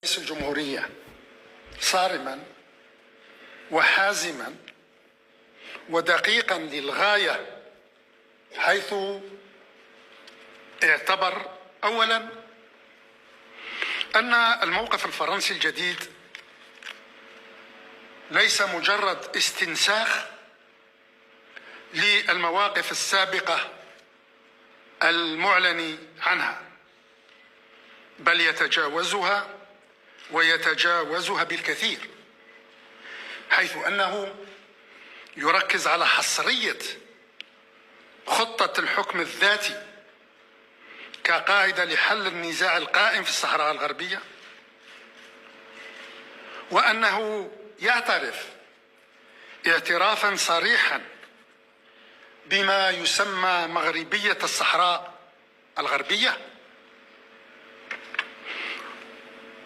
رئيس الجمهورية صارما وحازما ودقيقا للغاية، حيث اعتبر أولا أن الموقف الفرنسي الجديد ليس مجرد استنساخ للمواقف السابقة المعلن عنها، بل يتجاوزها ويتجاوزها بالكثير، حيث أنه يركز على حصرية خطة الحكم الذاتي كقاعدة لحل النزاع القائم في الصحراء الغربية، وأنه يعترف اعترافا صريحا بما يسمى مغربية الصحراء الغربية،